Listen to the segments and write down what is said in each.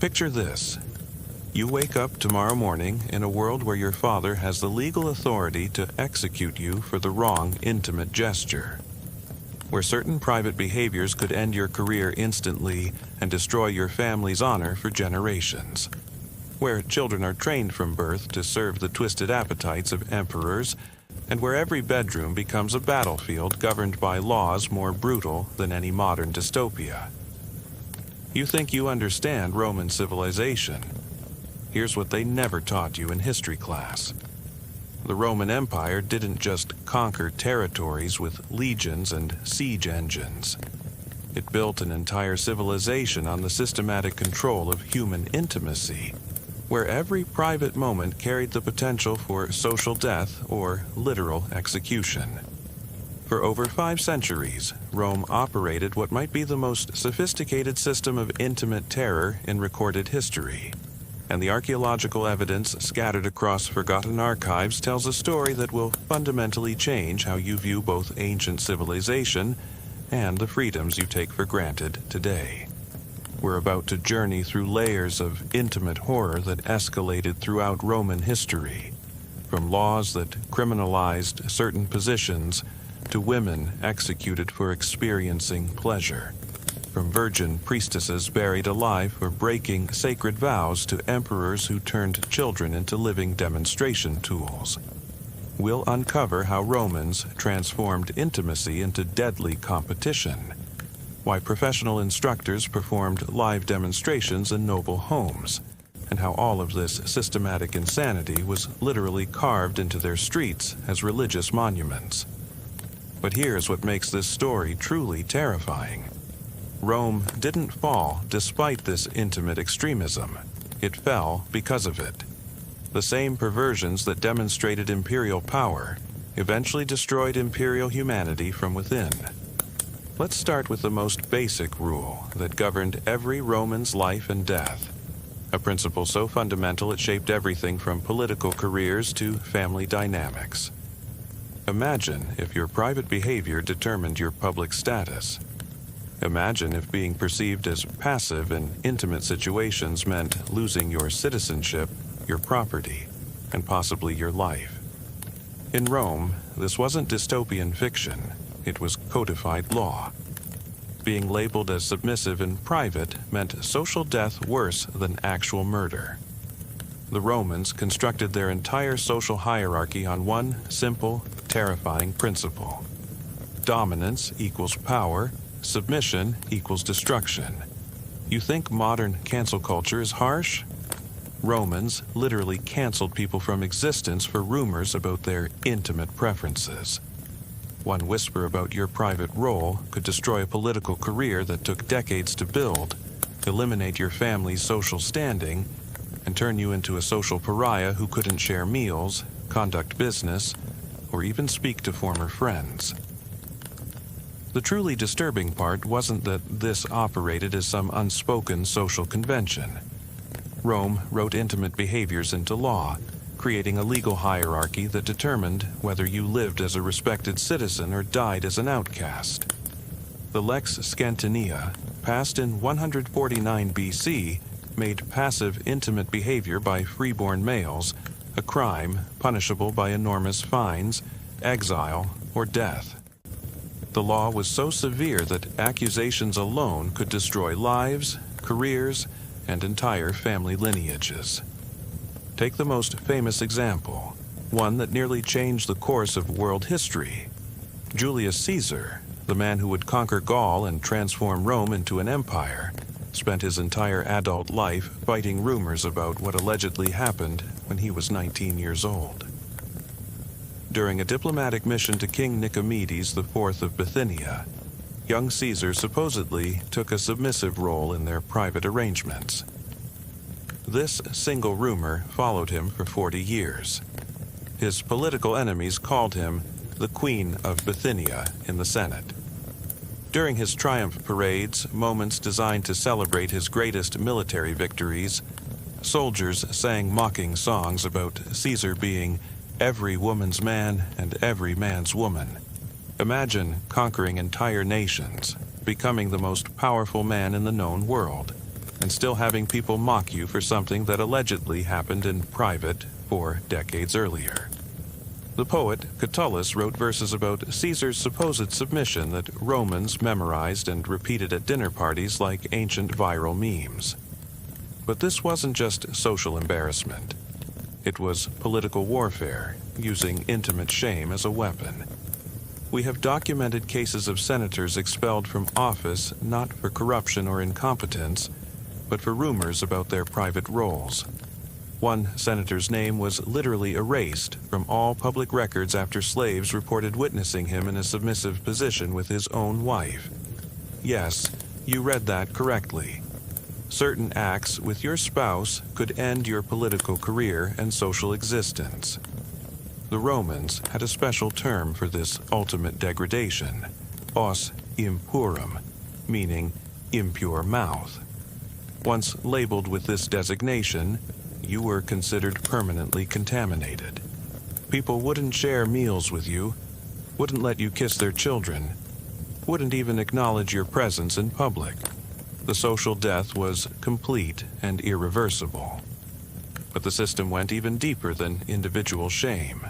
Picture this. You wake up tomorrow morning in a world where your father has the legal authority to execute you for the wrong intimate gesture, where certain private behaviors could end your career instantly and destroy your family's honor for generations, where children are trained from birth to serve the twisted appetites of emperors, and where every bedroom becomes a battlefield governed by laws more brutal than any modern dystopia. You think you understand Roman civilization. Here's what they never taught you in history class. The Roman Empire didn't just conquer territories with legions and siege engines. It built an entire civilization on the systematic control of human intimacy, where every private moment carried the potential for social death or literal execution. For over 5 centuries, Rome operated what might be the most sophisticated system of intimate terror in recorded history. And the archaeological evidence scattered across forgotten archives tells a story that will fundamentally change how you view both ancient civilization and the freedoms you take for granted today. We're about to journey through layers of intimate horror that escalated throughout Roman history, from laws that criminalized certain positions to women executed for experiencing pleasure, from virgin priestesses buried alive for breaking sacred vows to emperors who turned children into living demonstration tools. We'll uncover how Romans transformed intimacy into deadly competition, why professional instructors performed live demonstrations in noble homes, and how all of this systematic insanity was literally carved into their streets as religious monuments. But here's what makes this story truly terrifying. Rome didn't fall despite this intimate extremism. It fell because of it. The same perversions that demonstrated imperial power eventually destroyed imperial humanity from within. Let's start with the most basic rule that governed every Roman's life and death, a principle so fundamental it shaped everything from political careers to family dynamics. Imagine if your private behavior determined your public status. Imagine if being perceived as passive in intimate situations meant losing your citizenship, your property, and possibly your life. In Rome, this wasn't dystopian fiction. It was codified law. Being labeled as submissive in private meant social death worse than actual murder. The Romans constructed their entire social hierarchy on one simple, terrifying principle. Dominance equals power, submission equals destruction. You think modern cancel culture is harsh? Romans literally canceled people from existence for rumors about their intimate preferences. One whisper about your private role could destroy a political career that took decades to build, eliminate your family's social standing, and turn you into a social pariah who couldn't share meals, conduct business, or even speak to former friends. The truly disturbing part wasn't that this operated as some unspoken social convention. Rome wrote intimate behaviors into law, creating a legal hierarchy that determined whether you lived as a respected citizen or died as an outcast. The Lex Scandalous, passed in 149 BC, made passive intimate behavior by freeborn males a crime punishable by enormous fines, exile, or death. The law was so severe that accusations alone could destroy lives, careers, and entire family lineages. Take the most famous example, one that nearly changed the course of world history. Julius Caesar, the man who would conquer Gaul and transform Rome into an empire, spent his entire adult life fighting rumors about what allegedly happened when he was 19 years old. During a diplomatic mission to King Nicomedes IV of Bithynia, young Caesar supposedly took a submissive role in their private arrangements. This single rumor followed him for 40 years. His political enemies called him the Queen of Bithynia in the Senate. During his triumph parades, moments designed to celebrate his greatest military victories, soldiers sang mocking songs about Caesar being every woman's man and every man's woman. Imagine conquering entire nations, becoming the most powerful man in the known world, and still having people mock you for something that allegedly happened in private 4 decades earlier. The poet Catullus wrote verses about Caesar's supposed submission that Romans memorized and repeated at dinner parties like ancient viral memes. But this wasn't just social embarrassment. It was political warfare, using intimate shame as a weapon. We have documented cases of senators expelled from office not for corruption or incompetence, but for rumors about their private roles. One senator's name was literally erased from all public records after slaves reported witnessing him in a submissive position with his own wife. Yes, you read that correctly. Certain acts with your spouse could end your political career and social existence. The Romans had a special term for this ultimate degradation, os impurum, meaning impure mouth. Once labeled with this designation, you were considered permanently contaminated. People wouldn't share meals with you, wouldn't let you kiss their children, wouldn't even acknowledge your presence in public. The social death was complete and irreversible. But the system went even deeper than individual shame.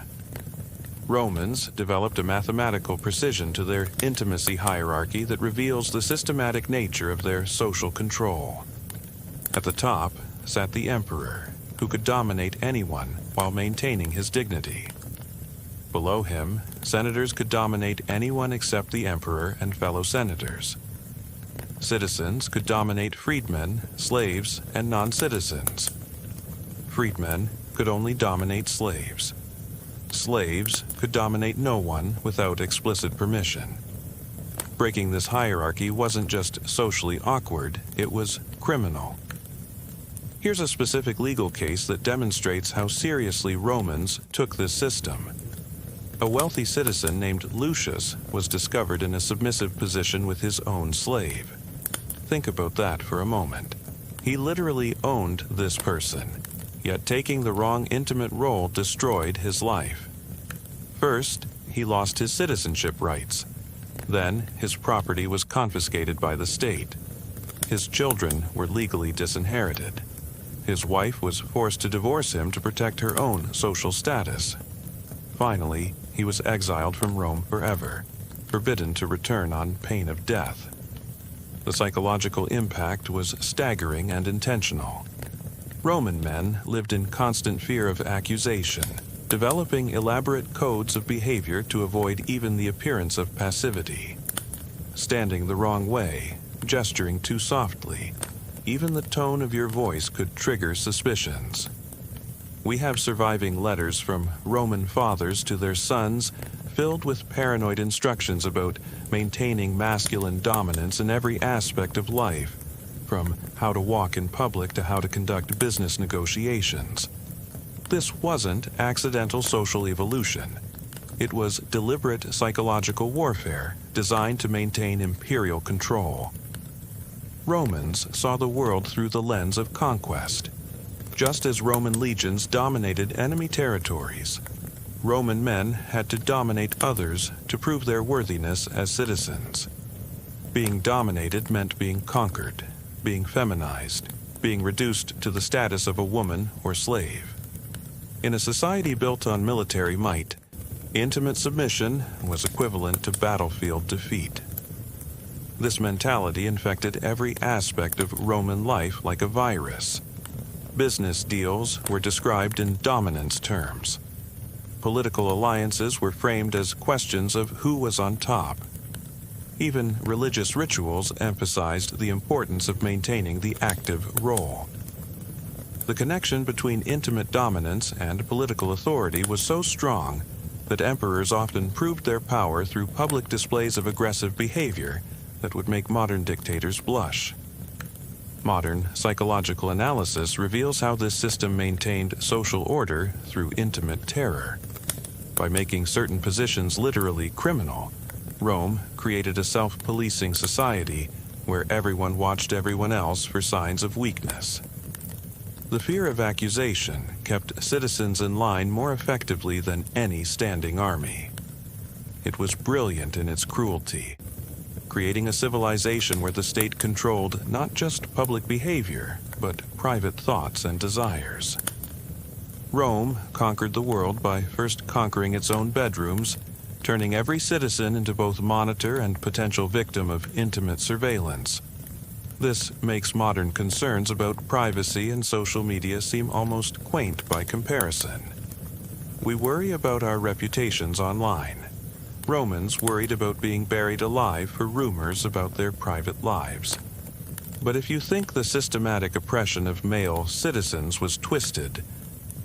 Romans developed a mathematical precision to their intimacy hierarchy that reveals the systematic nature of their social control. At the top sat the emperor, who could dominate anyone while maintaining his dignity. Below him, senators could dominate anyone except the emperor and fellow senators. Citizens could dominate freedmen, slaves, and non-citizens. Freedmen could only dominate slaves. Slaves could dominate no one without explicit permission. Breaking this hierarchy wasn't just socially awkward, it was criminal. Here's a specific legal case that demonstrates how seriously Romans took this system. A wealthy citizen named Lucius was discovered in a submissive position with his own slave. Think about that for a moment. He literally owned this person, yet taking the wrong intimate role destroyed his life. First, he lost his citizenship rights. Then, his property was confiscated by the state. His children were legally disinherited. His wife was forced to divorce him to protect her own social status. Finally, he was exiled from Rome forever, forbidden to return on pain of death. The psychological impact was staggering and intentional. Roman men lived in constant fear of accusation, developing elaborate codes of behavior to avoid even the appearance of passivity. Standing the wrong way, gesturing too softly, even the tone of your voice could trigger suspicions. We have surviving letters from Roman fathers to their sons filled with paranoid instructions about maintaining masculine dominance in every aspect of life, from how to walk in public to how to conduct business negotiations. This wasn't accidental social evolution. It was deliberate psychological warfare designed to maintain imperial control. Romans saw the world through the lens of conquest. Just as Roman legions dominated enemy territories, Roman men had to dominate others to prove their worthiness as citizens. Being dominated meant being conquered, being feminized, being reduced to the status of a woman or slave. In a society built on military might, intimate submission was equivalent to battlefield defeat. This mentality infected every aspect of Roman life like a virus. Business deals were described in dominance terms. Political alliances were framed as questions of who was on top. Even religious rituals emphasized the importance of maintaining the active role. The connection between intimate dominance and political authority was so strong that emperors often proved their power through public displays of aggressive behavior that would make modern dictators blush. Modern psychological analysis reveals how this system maintained social order through intimate terror. By making certain positions literally criminal, Rome created a self-policing society where everyone watched everyone else for signs of weakness. The fear of accusation kept citizens in line more effectively than any standing army. It was brilliant in its cruelty. creating a civilization where the state controlled not just public behavior, but private thoughts and desires. Rome conquered the world by first conquering its own bedrooms, turning every citizen into both monitor and potential victim of intimate surveillance. This makes modern concerns about privacy and social media seem almost quaint by comparison. We worry about our reputations online. Romans worried about being buried alive for rumors about their private lives. But if you think the systematic oppression of male citizens was twisted,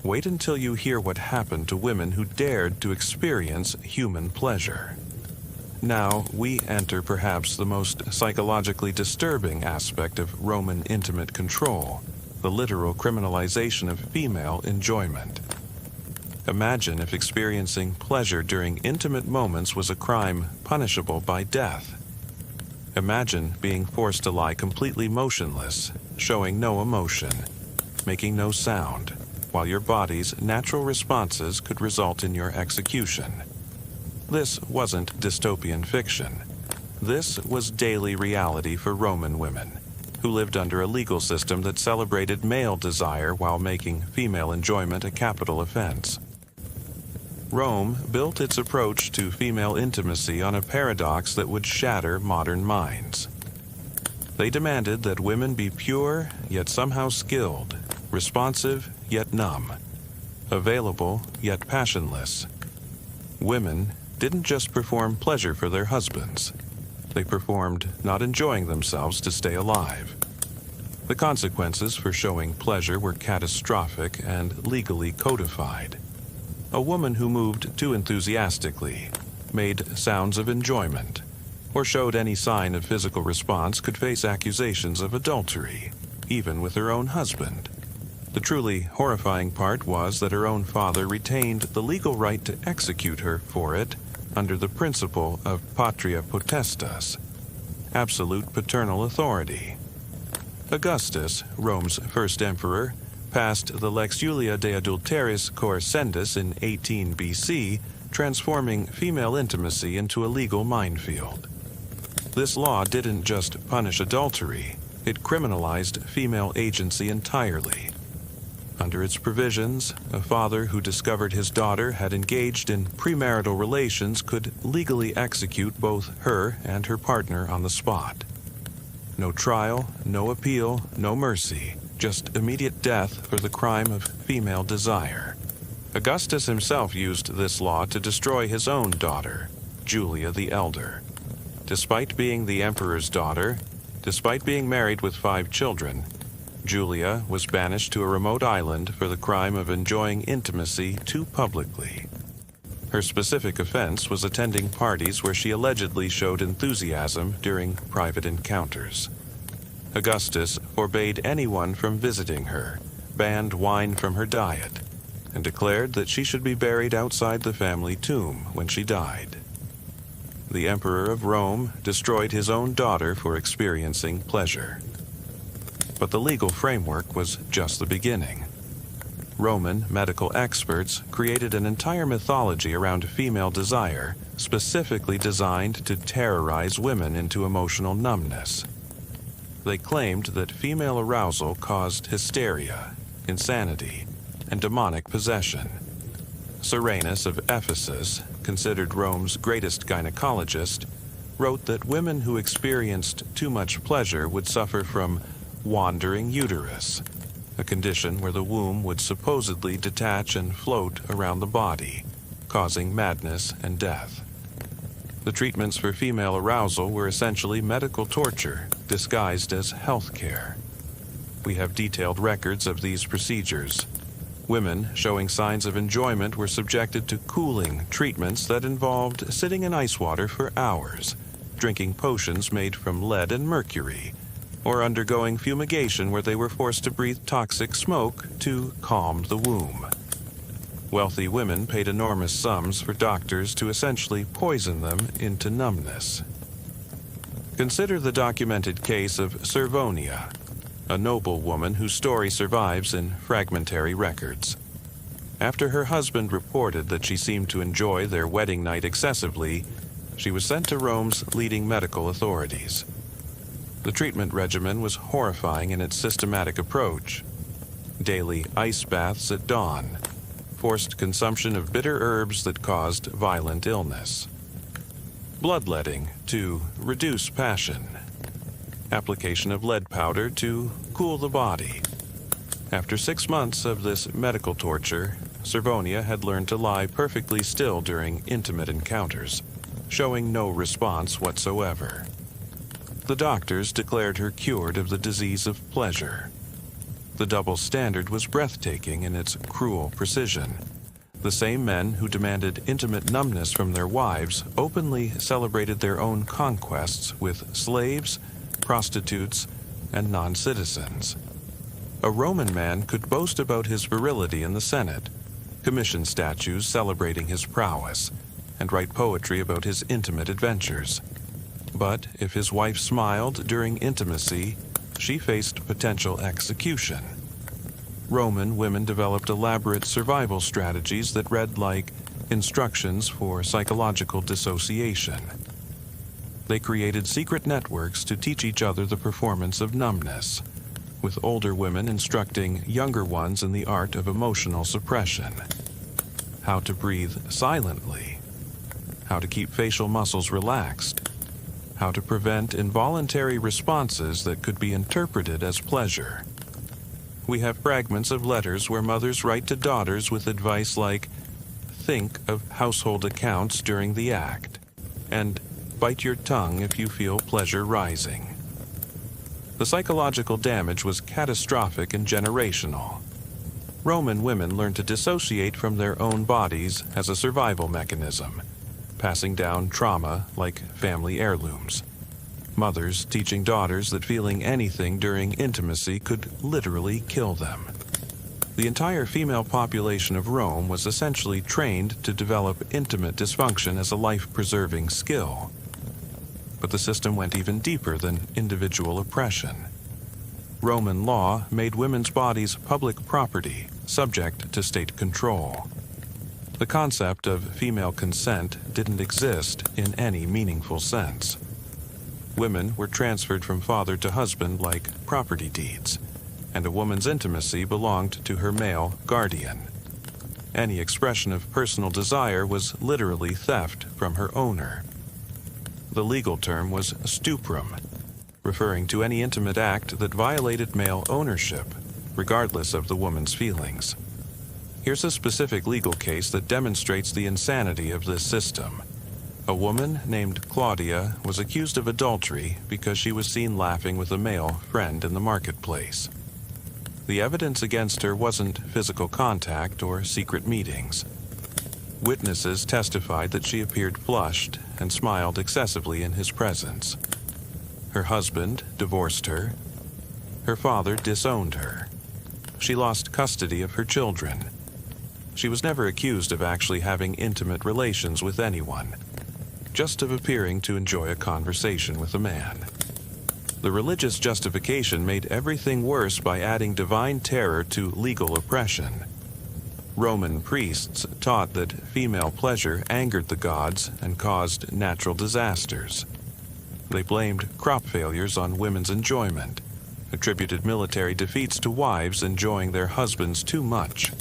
wait until you hear what happened to women who dared to experience human pleasure. Now, we enter perhaps the most psychologically disturbing aspect of Roman intimate control, the literal criminalization of female enjoyment. Imagine if experiencing pleasure during intimate moments was a crime punishable by death. Imagine being forced to lie completely motionless, showing no emotion, making no sound, while your body's natural responses could result in your execution. This wasn't dystopian fiction. This was daily reality for Roman women, who lived under a legal system that celebrated male desire while making female enjoyment a capital offense. Rome built its approach to female intimacy on a paradox that would shatter modern minds. They demanded that women be pure, yet somehow skilled, responsive, yet numb, available, yet passionless. Women didn't just perform pleasure for their husbands. They performed not enjoying themselves to stay alive. The consequences for showing pleasure were catastrophic and legally codified. A woman who moved too enthusiastically, made sounds of enjoyment, or showed any sign of physical response could face accusations of adultery, even with her own husband. The truly horrifying part was that her own father retained the legal right to execute her for it under the principle of patria potestas, absolute paternal authority. Augustus, Rome's first emperor, passed the Lex Julia de Adulteris Coercendus in 18 BC, transforming female intimacy into a legal minefield. This law didn't just punish adultery, it criminalized female agency entirely. Under its provisions, a father who discovered his daughter had engaged in premarital relations could legally execute both her and her partner on the spot. No trial, no appeal, no mercy, just immediate death for the crime of female desire. Augustus himself used this law to destroy his own daughter, Julia the Elder. Despite being the emperor's daughter, despite being married with 5 children, Julia was banished to a remote island for the crime of enjoying intimacy too publicly. Her specific offense was attending parties where she allegedly showed enthusiasm during private encounters. Augustus forbade anyone from visiting her, banned wine from her diet, and declared that she should be buried outside the family tomb when she died. The Emperor of Rome destroyed his own daughter for experiencing pleasure. But the legal framework was just the beginning. Roman medical experts created an entire mythology around female desire, specifically designed to terrorize women into emotional numbness. They claimed that female arousal caused hysteria, insanity, and demonic possession. Cyrenus of Ephesus, considered Rome's greatest gynecologist, wrote that women who experienced too much pleasure would suffer from wandering uterus, a condition where the womb would supposedly detach and float around the body, causing madness and death. The treatments for female arousal were essentially medical torture, disguised as health care. We have detailed records of these procedures. Women showing signs of enjoyment were subjected to cooling treatments that involved sitting in ice water for hours, drinking potions made from lead and mercury, or undergoing fumigation where they were forced to breathe toxic smoke to calm the womb. Wealthy women paid enormous sums for doctors to essentially poison them into numbness. Consider the documented case of Servionia, a noble woman whose story survives in fragmentary records. After her husband reported that she seemed to enjoy their wedding night excessively, she was sent to Rome's leading medical authorities. The treatment regimen was horrifying in its systematic approach. Daily ice baths at dawn, forced consumption of bitter herbs that caused violent illness, bloodletting to reduce passion, application of lead powder to cool the body. After 6 months of this medical torture, Servilia had learned to lie perfectly still during intimate encounters, showing no response whatsoever. The doctors declared her cured of the disease of pleasure. The double standard was breathtaking in its cruel precision. The same men who demanded intimate numbness from their wives openly celebrated their own conquests with slaves, prostitutes, and non-citizens. A Roman man could boast about his virility in the Senate, commission statues celebrating his prowess, and write poetry about his intimate adventures. But if his wife smiled during intimacy, she faced potential execution. Roman women developed elaborate survival strategies that read like instructions for psychological dissociation. They created secret networks to teach each other the performance of numbness, with older women instructing younger ones in the art of emotional suppression. How to breathe silently, how to keep facial muscles relaxed, how to prevent involuntary responses that could be interpreted as pleasure. We have fragments of letters where mothers write to daughters with advice like, think of household accounts during the act, and bite your tongue if you feel pleasure rising. The psychological damage was catastrophic and generational. Roman women learned to dissociate from their own bodies as a survival mechanism, passing down trauma like family heirlooms. Mothers teaching daughters that feeling anything during intimacy could literally kill them. The entire female population of Rome was essentially trained to develop intimate dysfunction as a life-preserving skill. But the system went even deeper than individual oppression. Roman law made women's bodies public property, subject to state control. The concept of female consent didn't exist in any meaningful sense. Women were transferred from father to husband like property deeds, and a woman's intimacy belonged to her male guardian. Any expression of personal desire was literally theft from her owner. The legal term was stuprum, referring to any intimate act that violated male ownership, regardless of the woman's feelings. Here's a specific legal case that demonstrates the insanity of this system. A woman named Claudia was accused of adultery because she was seen laughing with a male friend in the marketplace. The evidence against her wasn't physical contact or secret meetings. Witnesses testified that she appeared flushed and smiled excessively in his presence. Her husband divorced her. Her father disowned her. She lost custody of her children. She was never accused of actually having intimate relations with anyone, just of appearing to enjoy a conversation with a man. The religious justification made everything worse by adding divine terror to legal oppression. Roman priests taught that female pleasure angered the gods and caused natural disasters. They blamed crop failures on women's enjoyment, attributed military defeats to wives enjoying their husbands too much.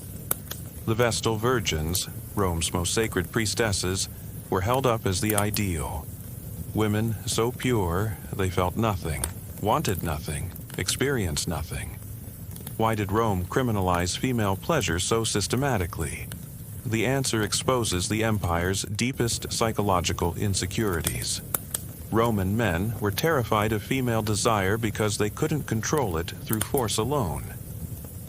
The Vestal Virgins, Rome's most sacred priestesses, were held up as the ideal. Women so pure they felt nothing, wanted nothing, experienced nothing. Why did Rome criminalize female pleasure so systematically? The answer exposes the empire's deepest psychological insecurities. Roman men were terrified of female desire because they couldn't control it through force alone.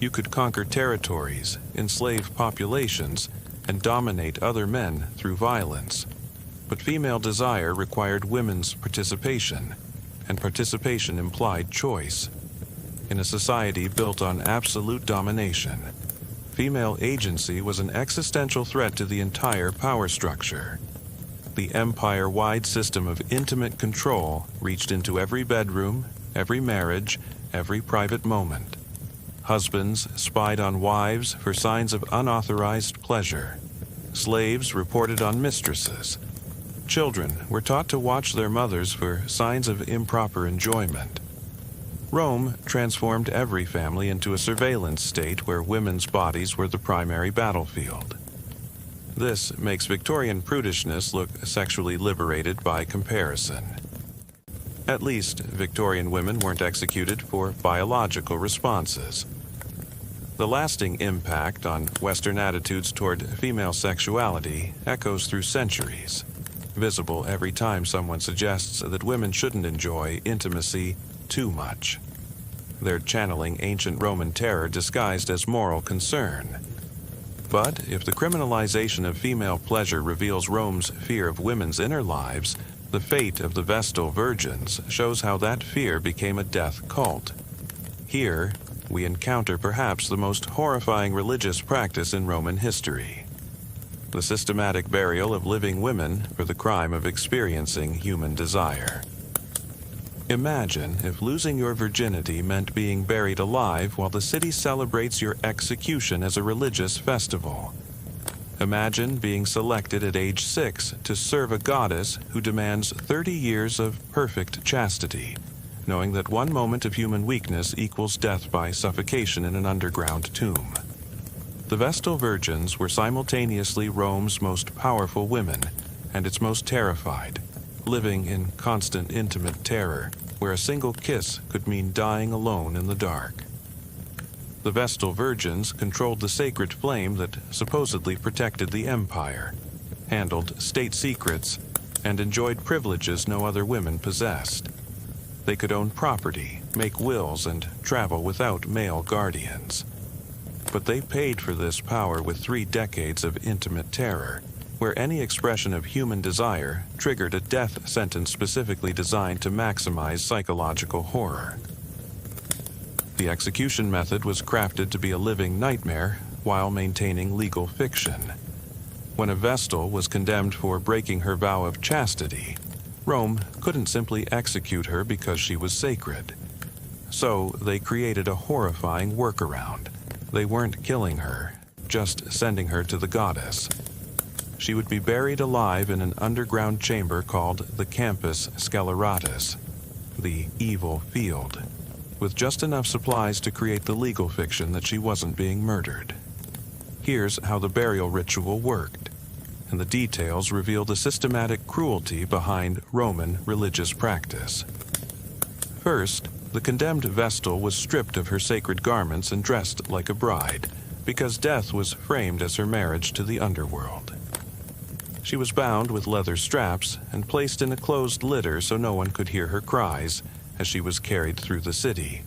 You could conquer territories, enslave populations, and dominate other men through violence. But female desire required women's participation, and participation implied choice. In a society built on absolute domination, female agency was an existential threat to the entire power structure. The empire-wide system of intimate control reached into every bedroom, every marriage, every private moment. Husbands spied on wives for signs of unauthorized pleasure. Slaves reported on mistresses. children were taught to watch their mothers for signs of improper enjoyment. Rome transformed every family into a surveillance state where women's bodies were the primary battlefield. This makes Victorian prudishness look sexually liberated by comparison. At least, Victorian women weren't executed for biological responses. The lasting impact on Western attitudes toward female sexuality echoes through centuries, visible every time someone suggests that women shouldn't enjoy intimacy too much. They're channeling ancient Roman terror disguised as moral concern. But if the criminalization of female pleasure reveals Rome's fear of women's inner lives, the fate of the Vestal Virgins shows how that fear became a death cult. Here, we encounter perhaps the most horrifying religious practice in Roman history: the systematic burial of living women for the crime of experiencing human desire. Imagine if losing your virginity meant being buried alive while the city celebrates your execution as a religious festival. Imagine being selected at age 6 to serve a goddess who demands 30 years of perfect chastity, knowing that one moment of human weakness equals death by suffocation in an underground tomb. The Vestal Virgins were simultaneously Rome's most powerful women and its most terrified, living in constant intimate terror, where a single kiss could mean dying alone in the dark. The Vestal Virgins controlled the sacred flame that supposedly protected the empire, handled state secrets, and enjoyed privileges no other women possessed. They could own property, make wills, and travel without male guardians. But they paid for this power with 3 decades of intimate terror, where any expression of human desire triggered a death sentence specifically designed to maximize psychological horror. The execution method was crafted to be a living nightmare while maintaining legal fiction. When a Vestal was condemned for breaking her vow of chastity, Rome couldn't simply execute her because she was sacred. So they created a horrifying workaround. They weren't killing her, just sending her to the goddess. She would be buried alive in an underground chamber called the Campus Sceleratus, the evil field, with just enough supplies to create the legal fiction that she wasn't being murdered. Here's how the burial ritual worked, and the details reveal the systematic cruelty behind Roman religious practice. First, the condemned Vestal was stripped of her sacred garments and dressed like a bride, because death was framed as her marriage to the underworld. She was bound with leather straps and placed in a closed litter so no one could hear her cries as she was carried through the city.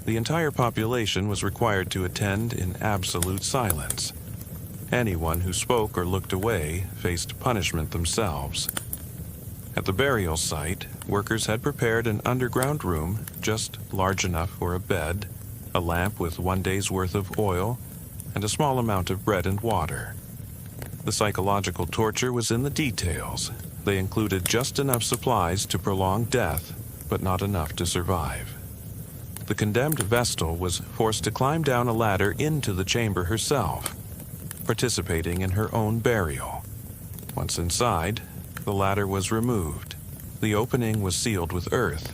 The entire population was required to attend in absolute silence. Anyone who spoke or looked away faced punishment themselves. At the burial site, workers had prepared an underground room just large enough for a bed, a lamp with 1 day's worth of oil, and a small amount of bread and water. The psychological torture was in the details. They included just enough supplies to prolong death, but not enough to survive. The condemned Vestal was forced to climb down a ladder into the chamber herself, participating in her own burial. Once inside, the ladder was removed. The opening was sealed with earth,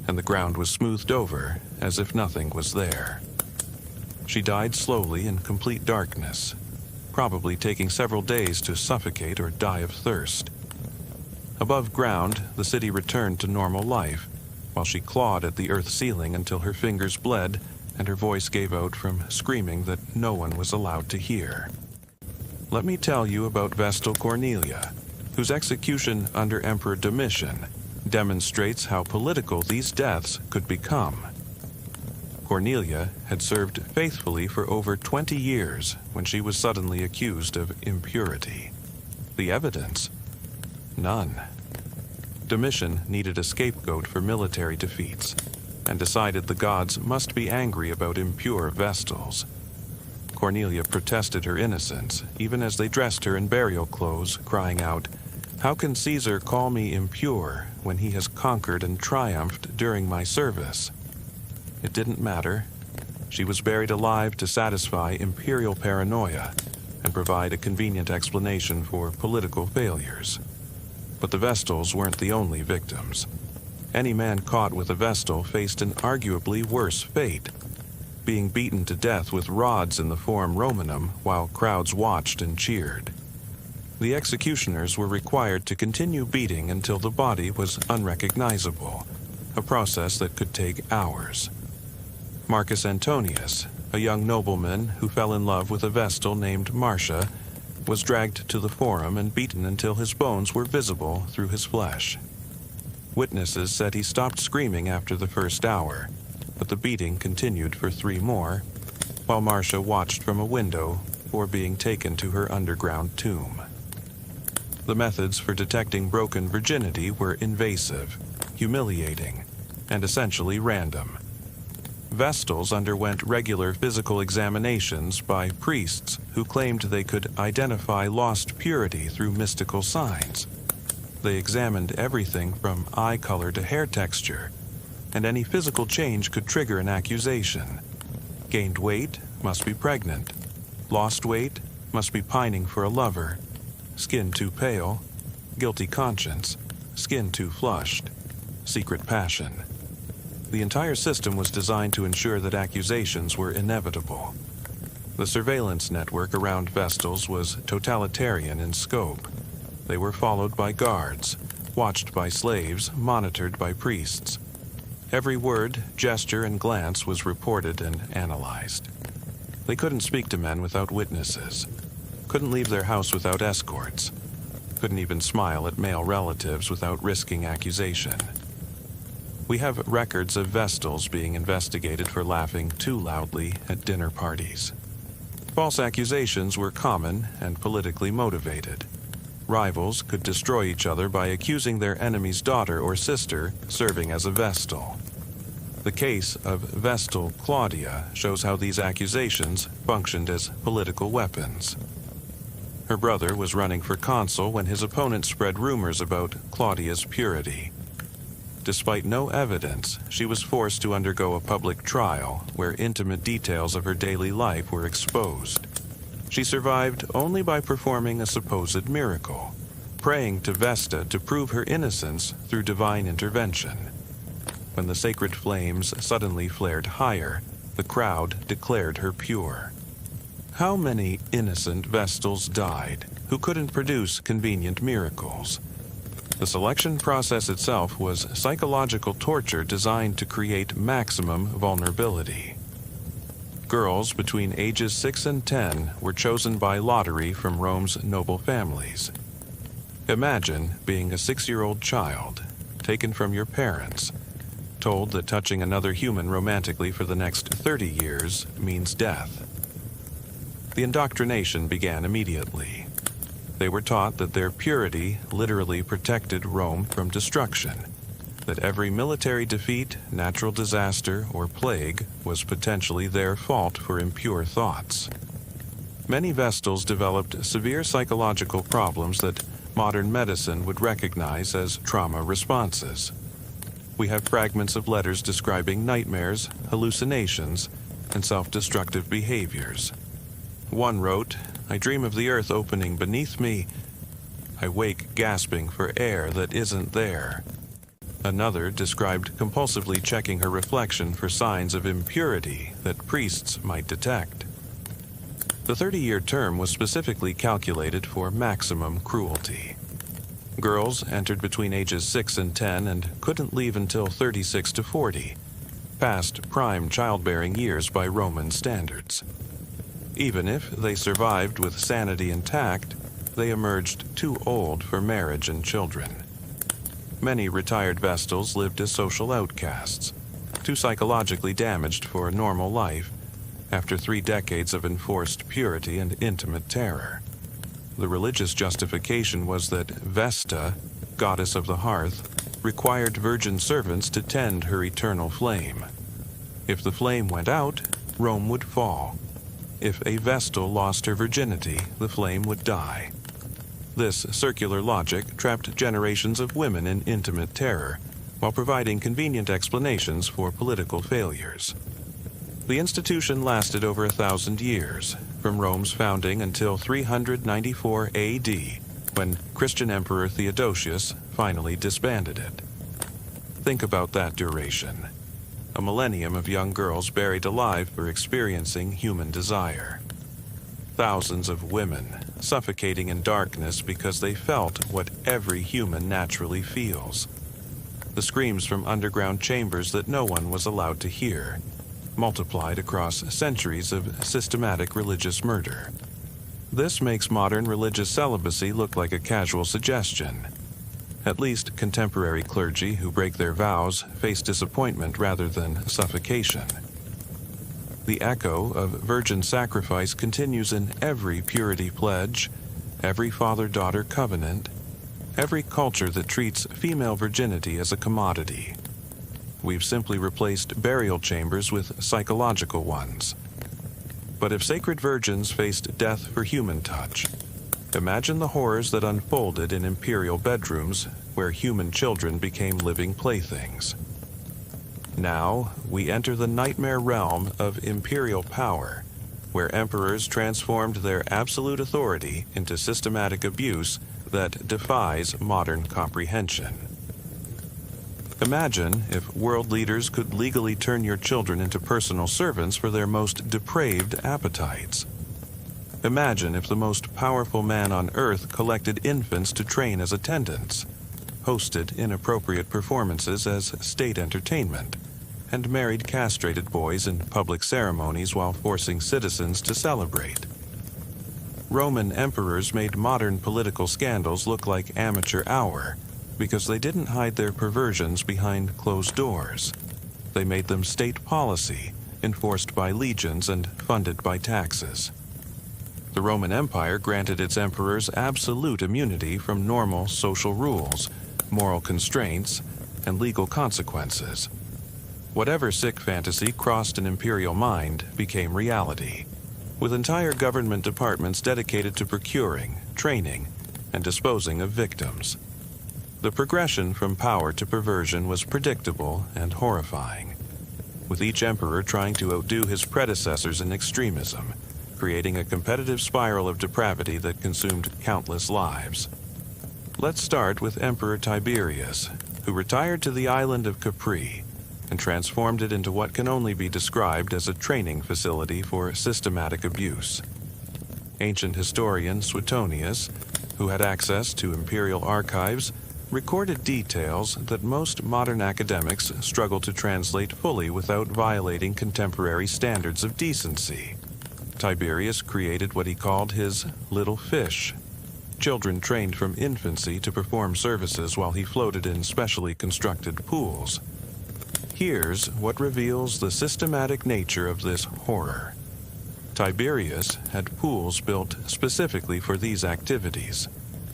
and the ground was smoothed over as if nothing was there. She died slowly in complete darkness, probably taking several days to suffocate or die of thirst. Above ground, the city returned to normal life, while she clawed at the earth ceiling until her fingers bled and her voice gave out from screaming that no one was allowed to hear. Let me tell you about Vestal Cornelia, whose execution under Emperor Domitian demonstrates how political these deaths could become. Cornelia had served faithfully for over 20 years when she was suddenly accused of impurity. The evidence? None. Domitian needed a scapegoat for military defeats and decided the gods must be angry about impure Vestals. Cornelia protested her innocence, even as they dressed her in burial clothes, crying out, "How can Caesar call me impure when he has conquered and triumphed during my service?" It didn't matter. She was buried alive to satisfy imperial paranoia and provide a convenient explanation for political failures. But the Vestals weren't the only victims. Any man caught with a Vestal faced an arguably worse fate, being beaten to death with rods in the Forum Romanum while crowds watched and cheered. The executioners were required to continue beating until the body was unrecognizable, a process that could take hours. Marcus Antonius, a young nobleman who fell in love with a Vestal named Marcia, was dragged to the Forum and beaten until his bones were visible through his flesh. Witnesses said he stopped screaming after the first hour, but the beating continued for 3 more, while Marcia watched from a window before being taken to her underground tomb. The methods for detecting broken virginity were invasive, humiliating, and essentially random. Vestals underwent regular physical examinations by priests who claimed they could identify lost purity through mystical signs. They examined everything from eye color to hair texture, and any physical change could trigger an accusation. Gained weight, must be pregnant. Lost weight, must be pining for a lover. Skin too pale, guilty conscience. Skin too flushed, secret passion. The entire system was designed to ensure that accusations were inevitable. The surveillance network around Vestals was totalitarian in scope. They were followed by guards, watched by slaves, monitored by priests. Every word, gesture, and glance was reported and analyzed. They couldn't speak to men without witnesses, couldn't leave their house without escorts, couldn't even smile at male relatives without risking accusation. We have records of Vestals being investigated for laughing too loudly at dinner parties. False accusations were common and politically motivated. Rivals could destroy each other by accusing their enemy's daughter or sister serving as a Vestal. The case of Vestal Claudia shows how these accusations functioned as political weapons. Her brother was running for consul when his opponent spread rumors about Claudia's purity. Despite no evidence, she was forced to undergo a public trial where intimate details of her daily life were exposed. She survived only by performing a supposed miracle, praying to Vesta to prove her innocence through divine intervention. When the sacred flames suddenly flared higher, the crowd declared her pure. How many innocent Vestals died who couldn't produce convenient miracles? The selection process itself was psychological torture designed to create maximum vulnerability. Girls between ages 6 and 10 were chosen by lottery from Rome's noble families. Imagine being a 6-year-old child, taken from your parents, told that touching another human romantically for the next 30 years means death. The indoctrination began immediately. They were taught that their purity literally protected Rome from destruction, that every military defeat, natural disaster, or plague was potentially their fault for impure thoughts. Many Vestals developed severe psychological problems that modern medicine would recognize as trauma responses. We have fragments of letters describing nightmares, hallucinations, and self-destructive behaviors. One wrote, "I dream of the earth opening beneath me. I wake gasping for air that isn't there." Another described compulsively checking her reflection for signs of impurity that priests might detect. The 30-year term was specifically calculated for maximum cruelty. Girls entered between ages 6 and 10 and couldn't leave until 36 to 40, past prime childbearing years by Roman standards. Even if they survived with sanity intact, they emerged too old for marriage and children. Many retired Vestals lived as social outcasts, too psychologically damaged for a normal life after 3 decades of enforced purity and intimate terror. The religious justification was that Vesta, goddess of the hearth, required virgin servants to tend her eternal flame. If the flame went out, Rome would fall. If a Vestal lost her virginity, the flame would die. This circular logic trapped generations of women in intimate terror, while providing convenient explanations for political failures. The institution lasted over 1,000 years, from Rome's founding until 394 AD, when Christian Emperor Theodosius finally disbanded it. Think about that duration. A millennium of young girls buried alive for experiencing human desire. Thousands of women suffocating in darkness because they felt what every human naturally feels. The screams from underground chambers that no one was allowed to hear, multiplied across centuries of systematic religious murder. This makes modern religious celibacy look like a casual suggestion. At least contemporary clergy who break their vows face disappointment rather than suffocation. The echo of virgin sacrifice continues in every purity pledge, every father-daughter covenant, every culture that treats female virginity as a commodity. We've simply replaced burial chambers with psychological ones. But if sacred virgins faced death for human touch, imagine the horrors that unfolded in imperial bedrooms where human children became living playthings. Now, we enter the nightmare realm of imperial power, where emperors transformed their absolute authority into systematic abuse that defies modern comprehension. Imagine if world leaders could legally turn your children into personal servants for their most depraved appetites. Imagine if the most powerful man on earth collected infants to train as attendants, hosted inappropriate performances as state entertainment, and married castrated boys in public ceremonies while forcing citizens to celebrate. Roman emperors made modern political scandals look like amateur hour because they didn't hide their perversions behind closed doors. They made them state policy, enforced by legions and funded by taxes. The Roman Empire granted its emperors absolute immunity from normal social rules, moral constraints, and legal consequences. Whatever sick fantasy crossed an imperial mind became reality, with entire government departments dedicated to procuring, training, and disposing of victims. The progression from power to perversion was predictable and horrifying, with each emperor trying to outdo his predecessors in extremism, creating a competitive spiral of depravity that consumed countless lives. Let's start with Emperor Tiberius, who retired to the island of Capri and transformed it into what can only be described as a training facility for systematic abuse. Ancient historian Suetonius, who had access to imperial archives, recorded details that most modern academics struggle to translate fully without violating contemporary standards of decency. Tiberius created what he called his little fish, children trained from infancy to perform services while he floated in specially constructed pools. Here's what reveals the systematic nature of this horror. Tiberius had pools built specifically for these activities,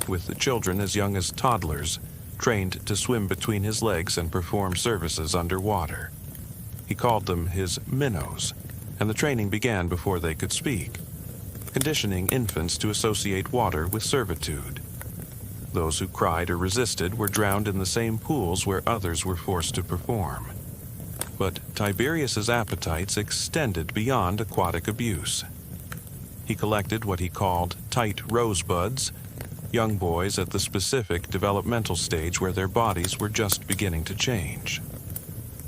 with the children as young as toddlers trained to swim between his legs and perform services underwater. He called them his minnows, and the training began before they could speak, conditioning infants to associate water with servitude. Those who cried or resisted were drowned in the same pools where others were forced to perform. But Tiberius's appetites extended beyond aquatic abuse. He collected what he called tight rosebuds, young boys at the specific developmental stage where their bodies were just beginning to change.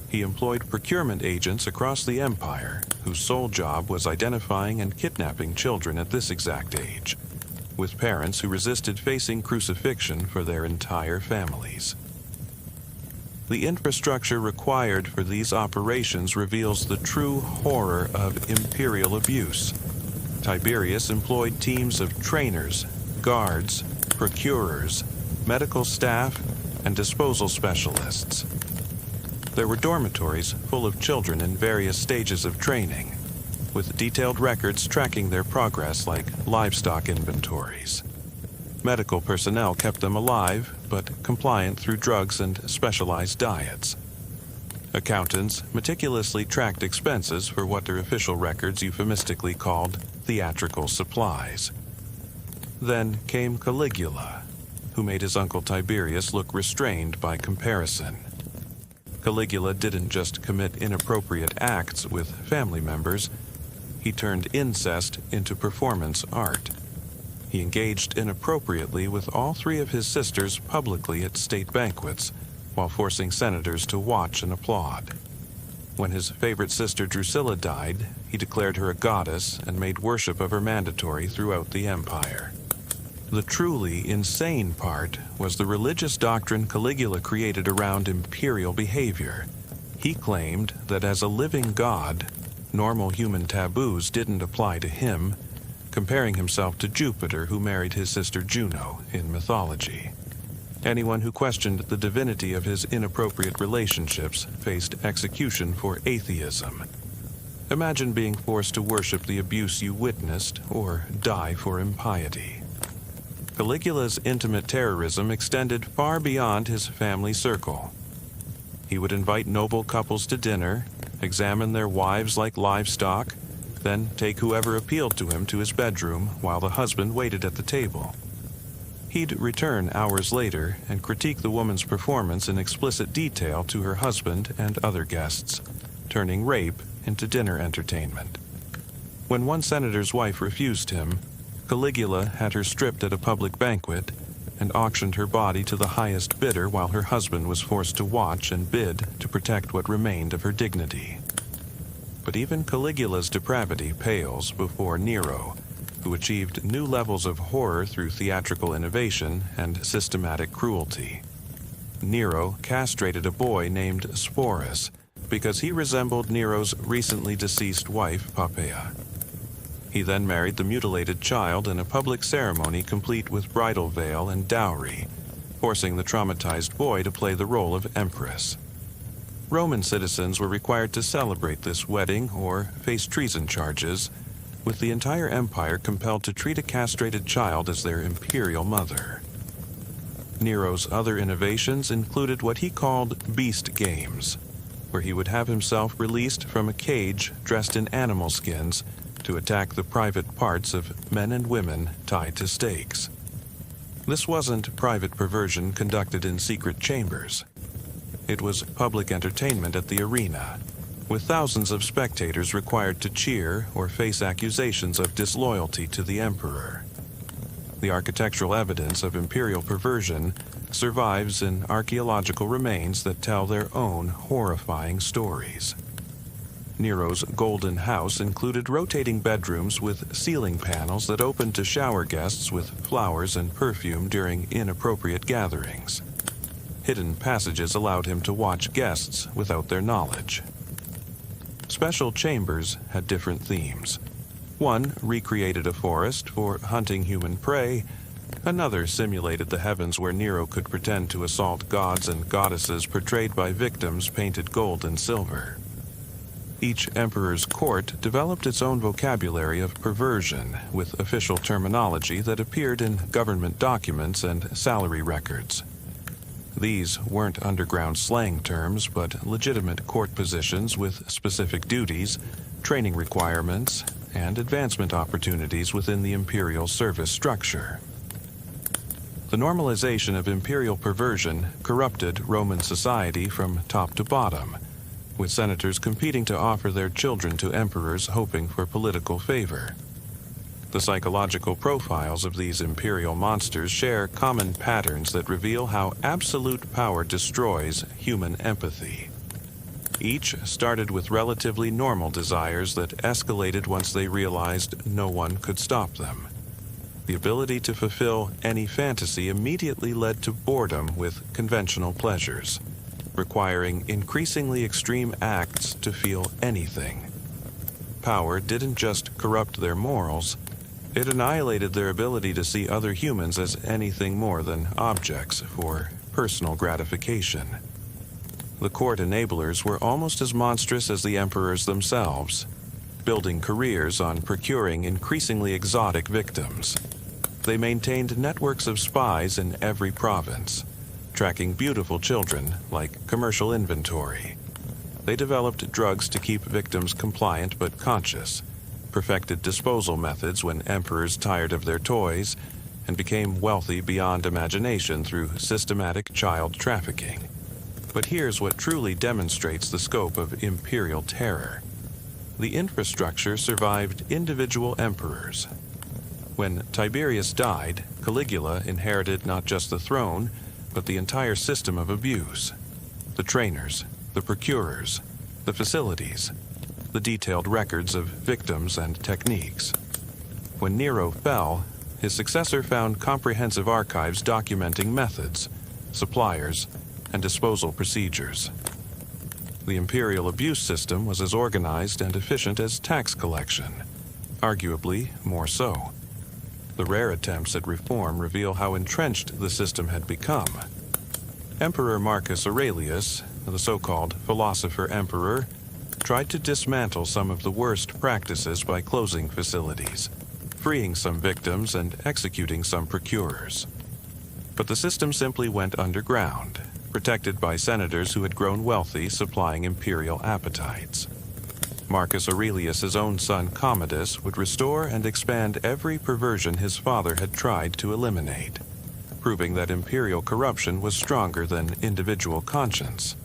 He employed procurement agents across the empire whose sole job was identifying and kidnapping children at this exact age, with parents who resisted facing crucifixion for their entire families. The infrastructure required for these operations reveals the true horror of imperial abuse. Tiberius employed teams of trainers, guards, procurers, medical staff, and disposal specialists. There were dormitories full of children in various stages of training, with detailed records tracking their progress like livestock inventories. Medical personnel kept them alive, but compliant through drugs and specialized diets. Accountants meticulously tracked expenses for what their official records euphemistically called theatrical supplies. Then came Caligula, who made his uncle Tiberius look restrained by comparison. Caligula didn't just commit inappropriate acts with family members, he turned incest into performance art. He engaged inappropriately with all three of his sisters publicly at state banquets, while forcing senators to watch and applaud. When his favorite sister Drusilla died, he declared her a goddess and made worship of her mandatory throughout the empire. The truly insane part was the religious doctrine Caligula created around imperial behavior. He claimed that as a living god, normal human taboos didn't apply to him, comparing himself to Jupiter, who married his sister Juno in mythology. Anyone who questioned the divinity of his inappropriate relationships faced execution for atheism. Imagine being forced to worship the abuse you witnessed or die for impiety. Caligula's intimate terrorism extended far beyond his family circle. He would invite noble couples to dinner, examine their wives like livestock, then take whoever appealed to him to his bedroom while the husband waited at the table. He'd return hours later and critique the woman's performance in explicit detail to her husband and other guests, turning rape into dinner entertainment. When one senator's wife refused him, Caligula had her stripped at a public banquet and auctioned her body to the highest bidder while her husband was forced to watch and bid to protect what remained of her dignity. But even Caligula's depravity pales before Nero, who achieved new levels of horror through theatrical innovation and systematic cruelty. Nero castrated a boy named Sporus because he resembled Nero's recently deceased wife, Poppaea. He then married the mutilated child in a public ceremony complete with bridal veil and dowry, forcing the traumatized boy to play the role of empress. Roman citizens were required to celebrate this wedding or face treason charges, with the entire empire compelled to treat a castrated child as their imperial mother. Nero's other innovations included what he called beast games, where he would have himself released from a cage dressed in animal skins to attack the private parts of men and women tied to stakes. This wasn't private perversion conducted in secret chambers. It was public entertainment at the arena, with thousands of spectators required to cheer or face accusations of disloyalty to the emperor. The architectural evidence of imperial perversion survives in archaeological remains that tell their own horrifying stories. Nero's Golden House included rotating bedrooms with ceiling panels that opened to shower guests with flowers and perfume during inappropriate gatherings. Hidden passages allowed him to watch guests without their knowledge. Special chambers had different themes. One recreated a forest for hunting human prey. Another simulated the heavens where Nero could pretend to assault gods and goddesses portrayed by victims painted gold and silver. Each emperor's court developed its own vocabulary of perversion, with official terminology that appeared in government documents and salary records. These weren't underground slang terms, but legitimate court positions with specific duties, training requirements, and advancement opportunities within the imperial service structure. The normalization of imperial perversion corrupted Roman society from top to bottom, with senators competing to offer their children to emperors hoping for political favor. The psychological profiles of these imperial monsters share common patterns that reveal how absolute power destroys human empathy. Each started with relatively normal desires that escalated once they realized no one could stop them. The ability to fulfill any fantasy immediately led to boredom with conventional pleasures, requiring increasingly extreme acts to feel anything. Power didn't just corrupt their morals, it annihilated their ability to see other humans as anything more than objects for personal gratification. The court enablers were almost as monstrous as the emperors themselves, building careers on procuring increasingly exotic victims. They maintained networks of spies in every province, tracking beautiful children like commercial inventory. They developed drugs to keep victims compliant but conscious, perfected disposal methods when emperors tired of their toys, and became wealthy beyond imagination through systematic child trafficking. But here's what truly demonstrates the scope of imperial terror. The infrastructure survived individual emperors. When Tiberius died, Caligula inherited not just the throne, but the entire system of abuse. The trainers, the procurers, the facilities, the detailed records of victims and techniques. When Nero fell, his successor found comprehensive archives documenting methods, suppliers, and disposal procedures. The imperial abuse system was as organized and efficient as tax collection, arguably more so. The rare attempts at reform reveal how entrenched the system had become. Emperor Marcus Aurelius, the so-called philosopher emperor, tried to dismantle some of the worst practices by closing facilities, freeing some victims and executing some procurers. But the system simply went underground, protected by senators who had grown wealthy supplying imperial appetites. Marcus Aurelius's own son Commodus would restore and expand every perversion his father had tried to eliminate, proving that imperial corruption was stronger than individual conscience.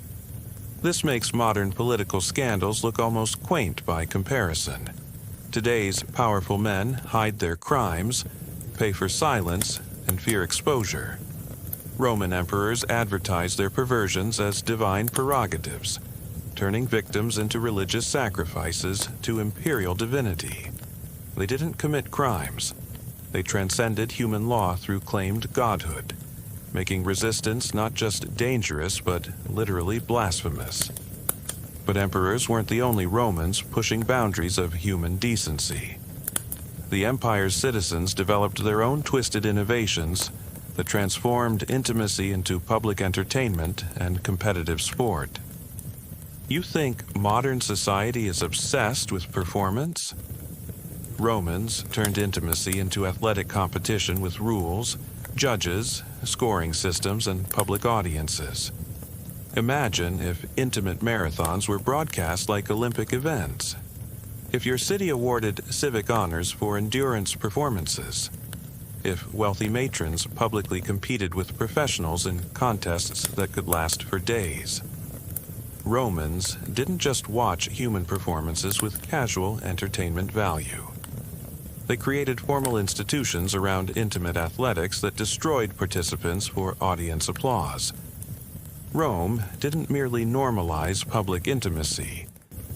This makes modern political scandals look almost quaint by comparison. Today's powerful men hide their crimes, pay for silence, and fear exposure. Roman emperors advertised their perversions as divine prerogatives, turning victims into religious sacrifices to imperial divinity. They didn't commit crimes. They transcended human law through claimed godhood, making resistance not just dangerous but literally blasphemous. But emperors weren't the only Romans pushing boundaries of human decency. The empire's citizens developed their own twisted innovations that transformed intimacy into public entertainment and competitive sport. You think modern society is obsessed with performance? Romans turned intimacy into athletic competition with rules, judges, scoring systems, and public audiences. Imagine if intimate marathons were broadcast like Olympic events. If your city awarded civic honors for endurance performances. If wealthy matrons publicly competed with professionals in contests that could last for days. Romans didn't just watch human performances with casual entertainment value. They created formal institutions around intimate athletics that destroyed participants for audience applause. Rome didn't merely normalize public intimacy.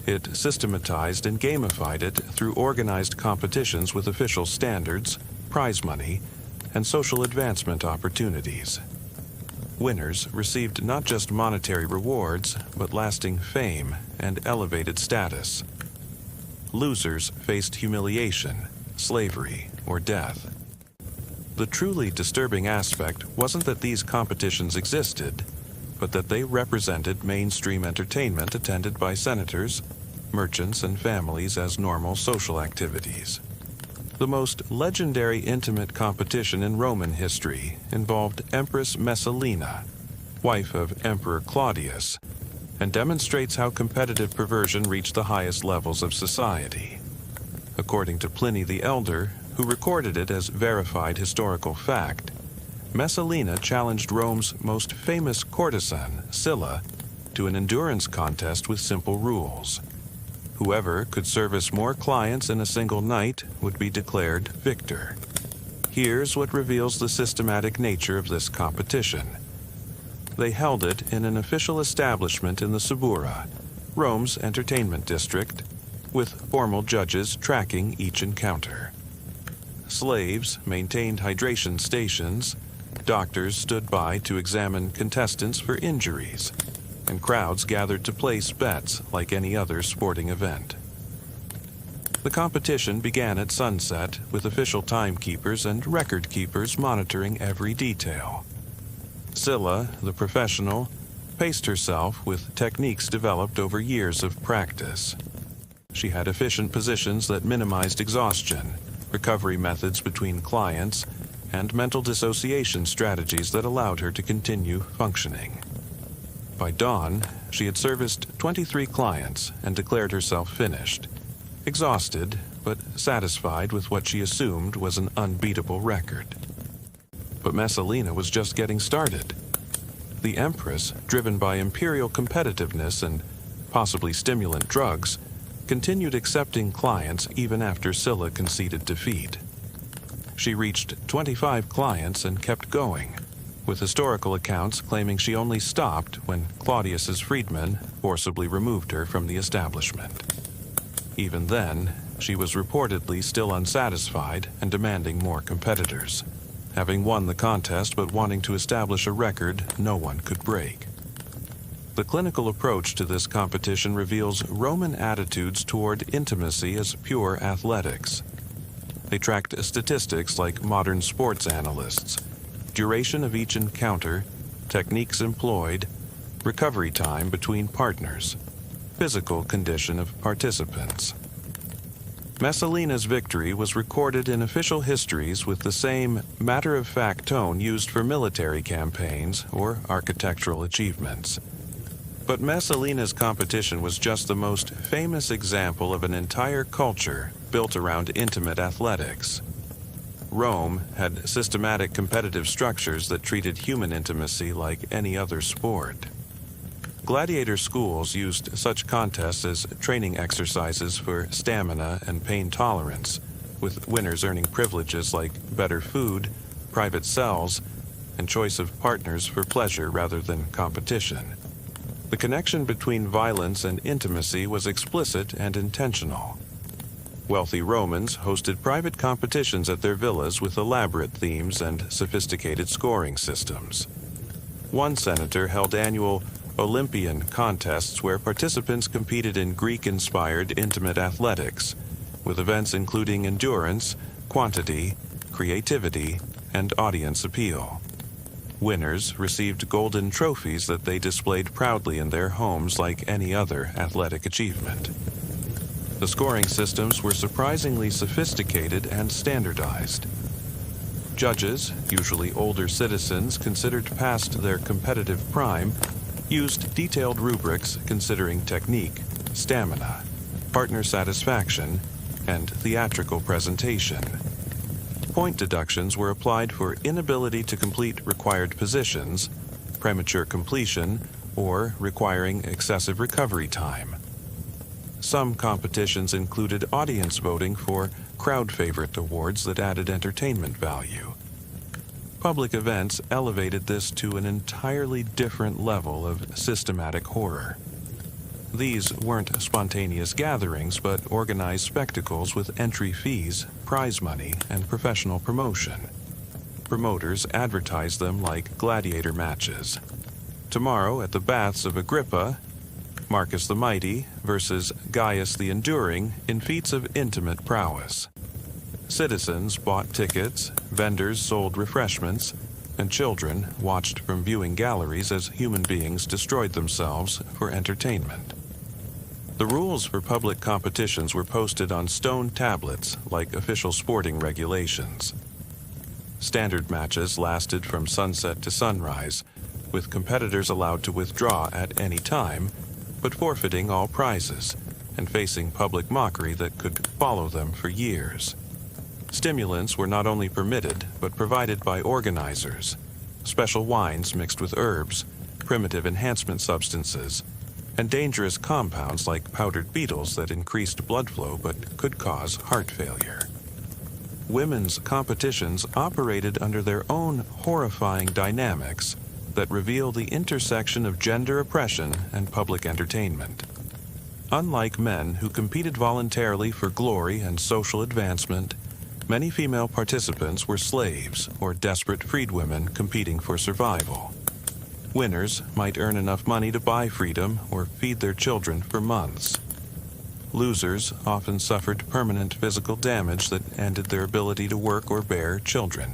It systematized and gamified it through organized competitions with official standards, prize money, and social advancement opportunities. Winners received not just monetary rewards, but lasting fame and elevated status. Losers faced humiliation, slavery, or death. The truly disturbing aspect wasn't that these competitions existed, but that they represented mainstream entertainment attended by senators, merchants, and families as normal social activities. The most legendary intimate competition in Roman history involved Empress Messalina, wife of Emperor Claudius, and demonstrates how competitive perversion reached the highest levels of society. According to Pliny the Elder, who recorded it as verified historical fact, Messalina challenged Rome's most famous courtesan, Sylla, to an endurance contest with simple rules. Whoever could service more clients in a single night would be declared victor. Here's what reveals the systematic nature of this competition. They held it in an official establishment in the Subura, Rome's entertainment district, with formal judges tracking each encounter. Slaves maintained hydration stations, doctors stood by to examine contestants for injuries, and crowds gathered to place bets like any other sporting event. The competition began at sunset with official timekeepers and record keepers monitoring every detail. Sylla, the professional, paced herself with techniques developed over years of practice. She had efficient positions that minimized exhaustion, recovery methods between clients, and mental dissociation strategies that allowed her to continue functioning. By dawn, she had serviced 23 clients and declared herself finished, exhausted but satisfied with what she assumed was an unbeatable record. But Messalina was just getting started. The Empress, driven by imperial competitiveness and possibly stimulant drugs, continued accepting clients even after Sylla conceded defeat. She reached 25 clients and kept going, with historical accounts claiming she only stopped when Claudius's freedmen forcibly removed her from the establishment. Even then, she was reportedly still unsatisfied and demanding more competitors, having won the contest but wanting to establish a record no one could break. The clinical approach to this competition reveals Roman attitudes toward intimacy as pure athletics. They tracked statistics like modern sports analysts: duration of each encounter, techniques employed, recovery time between partners, physical condition of participants. Messalina's victory was recorded in official histories with the same matter-of-fact tone used for military campaigns or architectural achievements. But Messalina's competition was just the most famous example of an entire culture built around intimate athletics. Rome had systematic competitive structures that treated human intimacy like any other sport. Gladiator schools used such contests as training exercises for stamina and pain tolerance, with winners earning privileges like better food, private cells, and choice of partners for pleasure rather than competition. The connection between violence and intimacy was explicit and intentional. Wealthy Romans hosted private competitions at their villas with elaborate themes and sophisticated scoring systems. One senator held annual Olympian contests where participants competed in Greek-inspired intimate athletics, with events including endurance, quantity, creativity, and audience appeal. Winners received golden trophies that they displayed proudly in their homes like any other athletic achievement. The scoring systems were surprisingly sophisticated and standardized. Judges, usually older citizens considered past their competitive prime, used detailed rubrics considering technique, stamina, partner satisfaction, and theatrical presentation. Point deductions were applied for inability to complete required positions, premature completion, or requiring excessive recovery time. Some competitions included audience voting for crowd favorite awards that added entertainment value. Public events elevated this to an entirely different level of systematic horror. These weren't spontaneous gatherings, but organized spectacles with entry fees, prize money, and professional promotion. Promoters advertised them like gladiator matches. Tomorrow at the Baths of Agrippa, Marcus the Mighty versus Gaius the Enduring in feats of intimate prowess. Citizens bought tickets, vendors sold refreshments, and children watched from viewing galleries as human beings destroyed themselves for entertainment. The rules for public competitions were posted on stone tablets like official sporting regulations. Standard matches lasted from sunset to sunrise, with competitors allowed to withdraw at any time, but forfeiting all prizes and facing public mockery that could follow them for years. Stimulants were not only permitted, but provided by organizers: special wines mixed with herbs, primitive enhancement substances, and dangerous compounds like powdered beetles that increased blood flow but could cause heart failure. Women's competitions operated under their own horrifying dynamics that reveal the intersection of gender oppression and public entertainment. Unlike men who competed voluntarily for glory and social advancement, many female participants were slaves or desperate freedwomen competing for survival. Winners might earn enough money to buy freedom or feed their children for months. Losers often suffered permanent physical damage that ended their ability to work or bear children.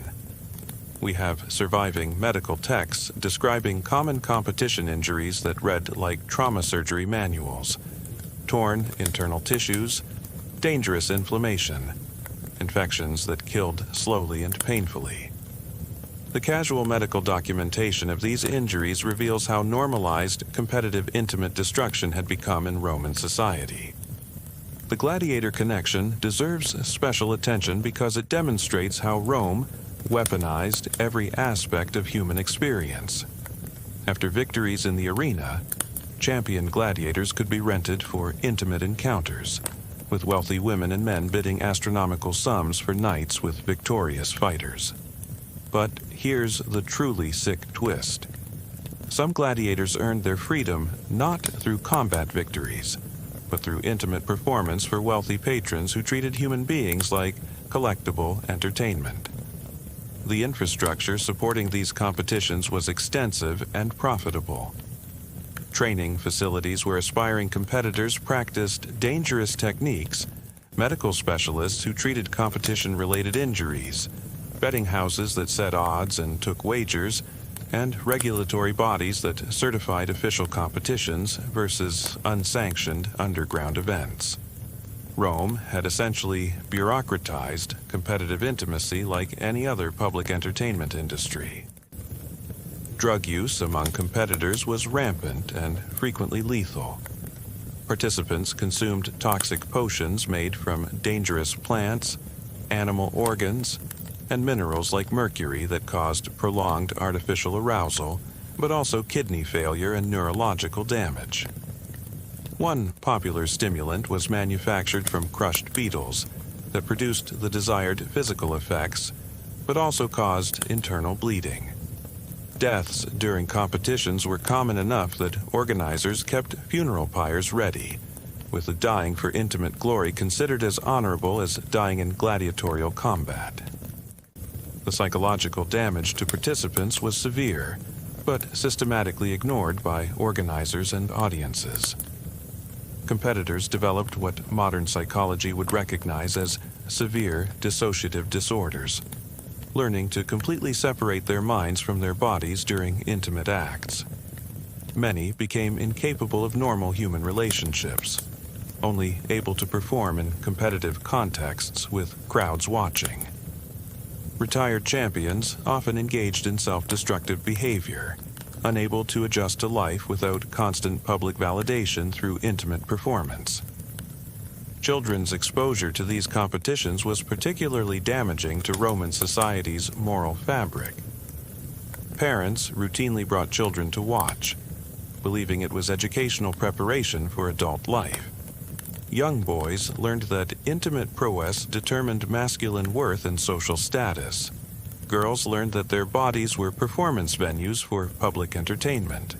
We have surviving medical texts describing common competition injuries that read like trauma surgery manuals: torn internal tissues, dangerous inflammation, infections that killed slowly and painfully. The casual medical documentation of these injuries reveals how normalized competitive intimate destruction had become in Roman society. The gladiator connection deserves special attention because it demonstrates how Rome weaponized every aspect of human experience. After victories in the arena, champion gladiators could be rented for intimate encounters, with wealthy women and men bidding astronomical sums for nights with victorious fighters. But here's the truly sick twist. Some gladiators earned their freedom not through combat victories, but through intimate performance for wealthy patrons who treated human beings like collectible entertainment. The infrastructure supporting these competitions was extensive and profitable. Training facilities where aspiring competitors practiced dangerous techniques, medical specialists who treated competition-related injuries, betting houses that set odds and took wagers, and regulatory bodies that certified official competitions versus unsanctioned underground events. Rome had essentially bureaucratized competitive intimacy like any other public entertainment industry. Drug use among competitors was rampant and frequently lethal. Participants consumed toxic potions made from dangerous plants, animal organs, and minerals like mercury that caused prolonged artificial arousal, but also kidney failure and neurological damage. One popular stimulant was manufactured from crushed beetles that produced the desired physical effects, but also caused internal bleeding. Deaths during competitions were common enough that organizers kept funeral pyres ready, with the dying for intimate glory considered as honorable as dying in gladiatorial combat. The psychological damage to participants was severe, but systematically ignored by organizers and audiences. Competitors developed what modern psychology would recognize as severe dissociative disorders, learning to completely separate their minds from their bodies during intimate acts. Many became incapable of normal human relationships, only able to perform in competitive contexts with crowds watching. Retired champions often engaged in self-destructive behavior, unable to adjust to life without constant public validation through intimate performance. Children's exposure to these competitions was particularly damaging to Roman society's moral fabric. Parents routinely brought children to watch, believing it was educational preparation for adult life. Young boys learned that intimate prowess determined masculine worth and social status. Girls learned that their bodies were performance venues for public entertainment.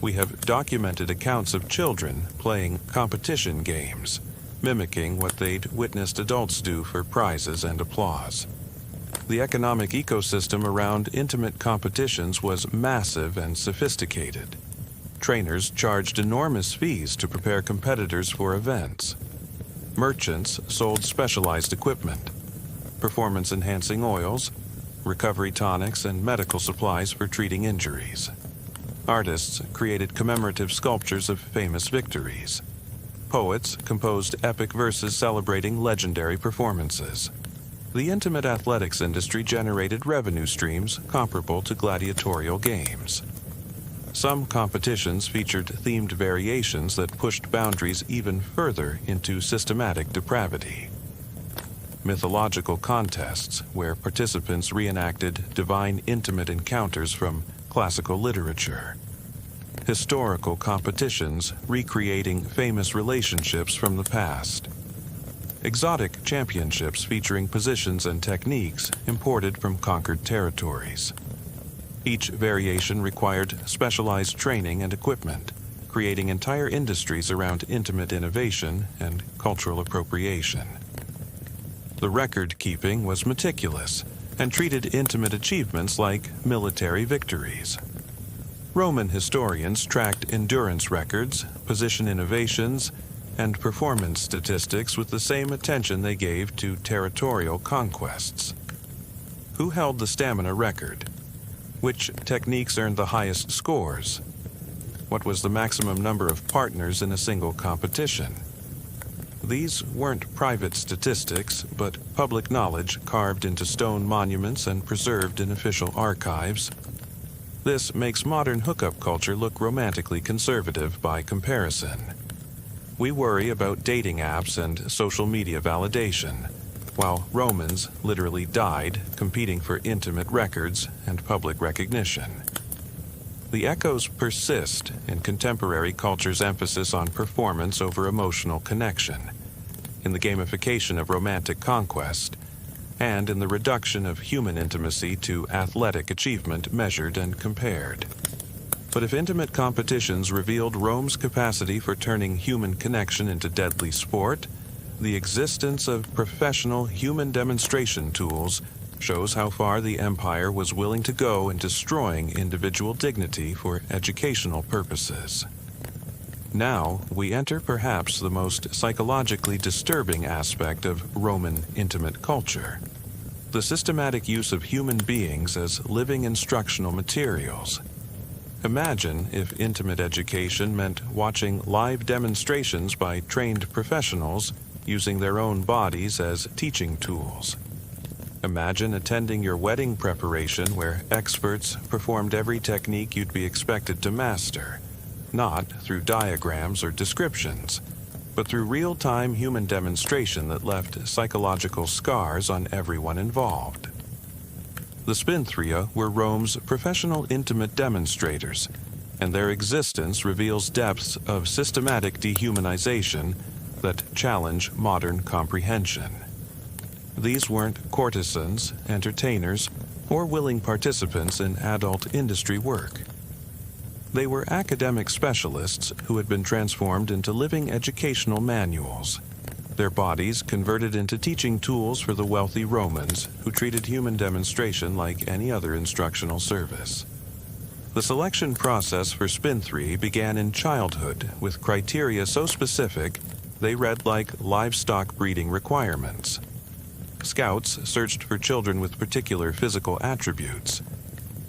We have documented accounts of children playing competition games, mimicking what they'd witnessed adults do for prizes and applause. The economic ecosystem around intimate competitions was massive and sophisticated. Trainers charged enormous fees to prepare competitors for events. Merchants sold specialized equipment, performance-enhancing oils, recovery tonics, and medical supplies for treating injuries. Artists created commemorative sculptures of famous victories. Poets composed epic verses celebrating legendary performances. The intimate athletics industry generated revenue streams comparable to gladiatorial games. Some competitions featured themed variations that pushed boundaries even further into systematic depravity. Mythological contests, where participants reenacted divine intimate encounters from classical literature. Historical competitions recreating famous relationships from the past. Exotic championships featuring positions and techniques imported from conquered territories. Each variation required specialized training and equipment, creating entire industries around intimate innovation and cultural appropriation. The record-keeping was meticulous and treated intimate achievements like military victories. Roman historians tracked endurance records, position innovations, and performance statistics with the same attention they gave to territorial conquests. Who held the stamina record? Which techniques earned the highest scores? What was the maximum number of partners in a single competition? These weren't private statistics, but public knowledge carved into stone monuments and preserved in official archives. This makes modern hookup culture look romantically conservative by comparison. We worry about dating apps and social media validation, while Romans literally died competing for intimate records and public recognition. The echoes persist in contemporary culture's emphasis on performance over emotional connection, in the gamification of romantic conquest, and in the reduction of human intimacy to athletic achievement measured and compared. But if intimate competitions revealed Rome's capacity for turning human connection into deadly sport, the existence of professional human demonstration tools shows how far the empire was willing to go in destroying individual dignity for educational purposes. Now, we enter perhaps the most psychologically disturbing aspect of Roman intimate culture: the systematic use of human beings as living instructional materials. Imagine if intimate education meant watching live demonstrations by trained professionals using their own bodies as teaching tools. Imagine attending your wedding preparation where experts performed every technique you'd be expected to master, not through diagrams or descriptions, but through real-time human demonstration that left psychological scars on everyone involved. The Spinthria were Rome's professional intimate demonstrators, and their existence reveals depths of systematic dehumanization that challenge modern comprehension. These weren't courtesans, entertainers, or willing participants in adult industry work. They were academic specialists who had been transformed into living educational manuals, their bodies converted into teaching tools for the wealthy Romans who treated human demonstration like any other instructional service. The selection process for Spinthri began in childhood with criteria so specific they read like livestock breeding requirements. Scouts searched for children with particular physical attributes: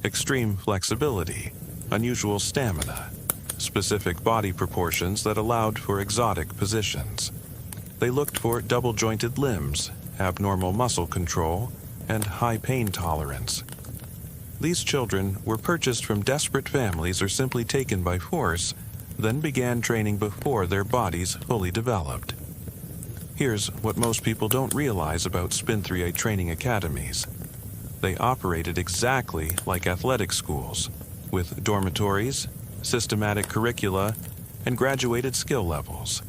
extreme flexibility, unusual stamina, specific body proportions that allowed for exotic positions. They looked for double-jointed limbs, abnormal muscle control, and high pain tolerance. These children were purchased from desperate families or simply taken by force, then began training before their bodies fully developed. Here's what most people don't realize about Spinthria training academies. They operated exactly like athletic schools, with dormitories, systematic curricula, and graduated skill levels.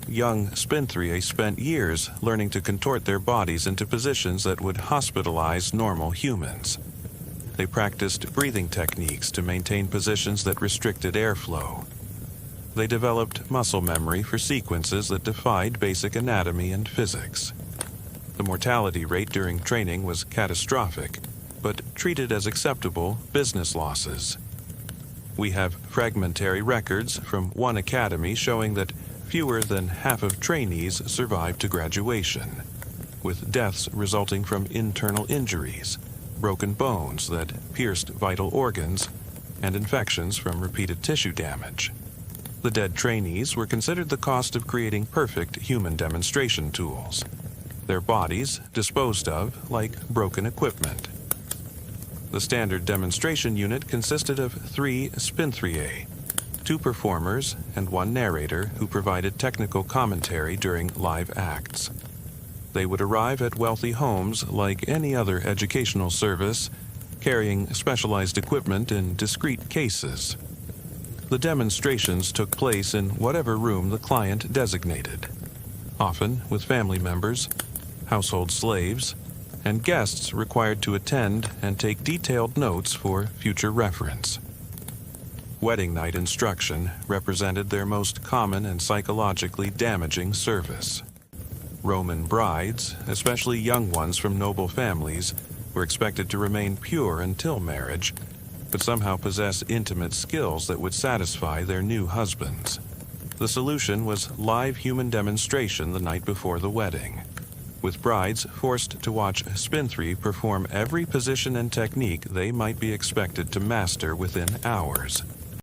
Young Spinthria spent years learning to contort their bodies into positions that would hospitalize normal humans. They practiced breathing techniques to maintain positions that restricted airflow. They developed muscle memory for sequences that defied basic anatomy and physics. The mortality rate during training was catastrophic, but treated as acceptable business losses. We have fragmentary records from one academy showing that fewer than half of trainees survived to graduation, with deaths resulting from internal injuries, broken bones that pierced vital organs, and infections from repeated tissue damage. The dead trainees were considered the cost of creating perfect human demonstration tools, their bodies disposed of like broken equipment. The standard demonstration unit consisted of 3 Spinthriae, 2 performers and 1 narrator who provided technical commentary during live acts. They would arrive at wealthy homes like any other educational service, carrying specialized equipment in discrete cases. The demonstrations took place in whatever room the client designated, often with family members, household slaves, and guests required to attend and take detailed notes for future reference. Wedding night instruction represented their most common and psychologically damaging service. Roman brides, especially young ones from noble families, were expected to remain pure until marriage, but somehow possess intimate skills that would satisfy their new husbands. The solution was live human demonstration the night before the wedding, with brides forced to watch Spinthri perform every position and technique they might be expected to master within hours.